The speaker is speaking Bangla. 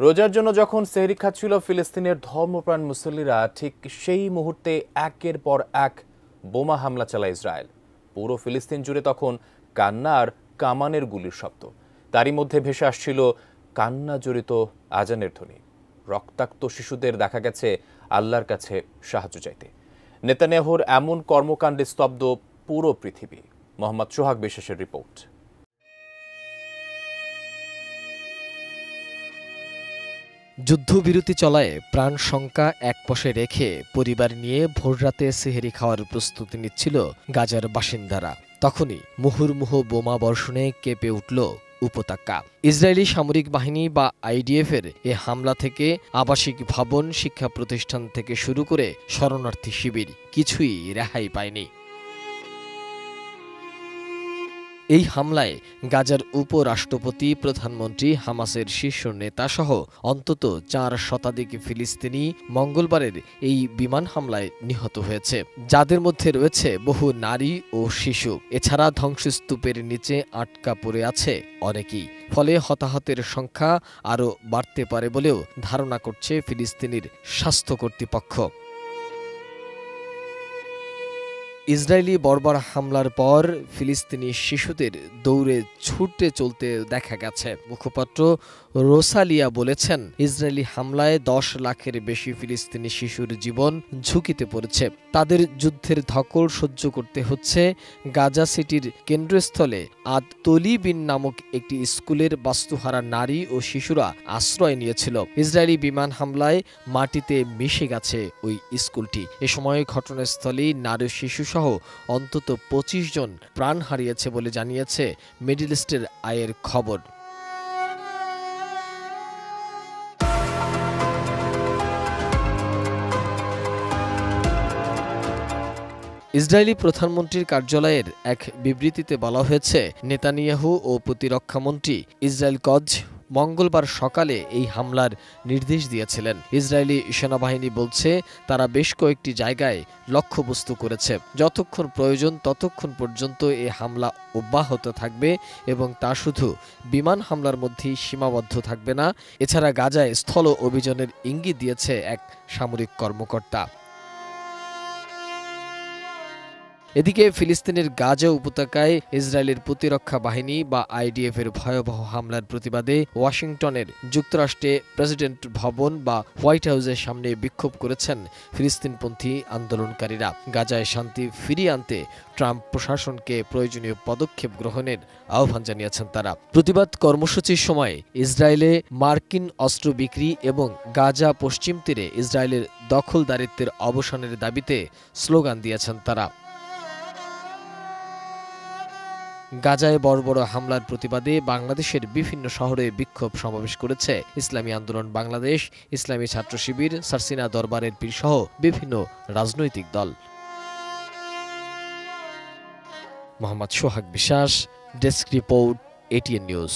রোজার জন্য যখন সেহরি খাচ্ছিল ফিলিস্তিনের ধর্মপ্রাণ মুসল্লিরা, ঠিক সেই মুহূর্তে একের পর এক বোমা হামলা চালায় ইসরায়েল। পুরো ফিলিস্তিন জুড়ে তখন কান্না আর কামানের গুলির শব্দ। তারই মধ্যে ভেসে আসছিল কান্না জড়িত আজানের ধ্বনি। রক্তাক্ত শিশুদের দেখা গেছে আল্লাহর কাছে সাহায্য চাইতে। নেতানিয়াহুর এমন কর্মকাণ্ডে স্তব্ধ পুরো পৃথিবী। মোহাম্মদ সোহাগ বিশ্বাসের রিপোর্ট। যুদ্ধবিরতি চলায় প্রাণ শঙ্কা একপাশে রেখে পরিবার নিয়ে ভোররাতে সেহরি খাওয়ার প্রস্তুতি নিচ্ছিল গাজার বাসিন্দারা। তখনই মুহুর্মুহু বোমা বর্ষণে কেঁপে উঠল উপত্যকা। ইসরায়েলি সামরিক বাহিনী বা আইডিএফের এ হামলা থেকে আবাসিক ভবন, শিক্ষা প্রতিষ্ঠান থেকে শুরু করে শরণার্থী শিবির কিছুই রেহাই পায়নি। এই হামলায় গাজার উপরাষ্ট্রপতি, প্রধানমন্ত্রী, হামাসের শীর্ষ নেতাসহ অন্তত 4 শতাধিক ফিলিস্তিনি মঙ্গলবারের এই বিমান হামলায় নিহত হয়েছে, যাদের মধ্যে রয়েছে বহু নারী ও শিশু। এছাড়া ধ্বংসস্তূপের নিচে আটকা পড়ে আছে অনেকেই। ফলে হতাহতের সংখ্যা আরও বাড়তে পারে বলেও ধারণা করছে ফিলিস্তিনির স্বাস্থ্য কর্তৃপক্ষ। ইসরায়েলি বর্বর হামলার পর ফিলিস্তিনি শিশুদের দৌড়ে ছুটে চলতে দেখা গেছে। মুখপাত্র রোসালিয়া বলেছেন, ইসরায়েলি হামলায় 10 লাখের বেশি ফিলিস্তিনি শিশুর জীবন ঝুঁকিতে পড়েছে। তাদের যুদ্ধের ধকল সহ্য করতে হচ্ছে। গাজা সিটির কেন্দ্রস্থলে আদ তলিবিন নামক একটি স্কুলের বাস্তুহারা নারী ও শিশুরা আশ্রয় নিয়েছিল। ইসরায়েলি বিমান হামলায় মাটিতে মিশে গেছে ওই স্কুলটি। এ সময় ঘটনাস্থলেই নারী শিশু সহ অন্তত 25 জন প্রাণ হারিয়েছে বলে জানিয়েছে মিডল ইস্টের আয়ের খবর। ইসরায়েলি প্রধানমন্ত্রীর কার্যালয়ের এক বিবৃতিতে বলা হয়েছে, নেতানিয়াহু ও প্রতিরক্ষামন্ত্রী ইসরায়েল কজ মঙ্গলবার সকালে এই হামলার নির্দেশ দিয়েছিলেন। ইসরায়েলি সেনাবাহিনী বলছে, তারা বেশ কয়েকটি জায়গায় লক্ষ্যবস্তু করেছে। যতক্ষণ প্রয়োজন ততক্ষণ পর্যন্ত এই হামলা অব্যাহত থাকবে এবং তা শুধু বিমান হামলার মধ্যেই সীমাবদ্ধ থাকবে না। এছাড়া গাজায় স্থল অভিযানের ইঙ্গিত দিয়েছে এক সামরিক কর্মকর্তা। এদিকে ফিলিস্তিনের গাজা উপত্যকায় ইসরায়েলের প্রতিরক্ষা বাহিনী বা আইডিএফের ভয়াবহ হামলার প্রতিবাদে ওয়াশিংটনের যুক্তরাষ্ট্রে প্রেসিডেন্ট ভবন বা হোয়াইট হাউসের সামনে বিক্ষোভ করেছেন ফিলিস্তিনপন্থী আন্দোলনকারীরা। গাজায় শান্তি ফিরিয়ে আনতে ট্রাম্প প্রশাসনকে প্রয়োজনীয় পদক্ষেপ গ্রহণের আহ্বান জানিয়েছেন তারা। প্রতিবাদ কর্মসূচির সময় ইসরায়েলে মার্কিন অস্ত্র বিক্রি এবং গাজা পশ্চিম তীরে ইসরায়েলের দখলদারিত্বের অবসানের দাবিতে স্লোগান দিয়েছেন তারা। গাজায় বর্বর হামলার প্রতিবাদে বাংলাদেশের বিভিন্ন শহরে বিক্ষোভ সমাবেশ করেছে ইসলামী আন্দোলন বাংলাদেশ, ইসলামী ছাত্র শিবির, সারসিনা দরবারের পীর সহ বিভিন্ন রাজনৈতিক দল। মোহাম্মদ সোহাগ বিশ্বাস, ডেস্ক রিপোর্ট, ATN নিউজ।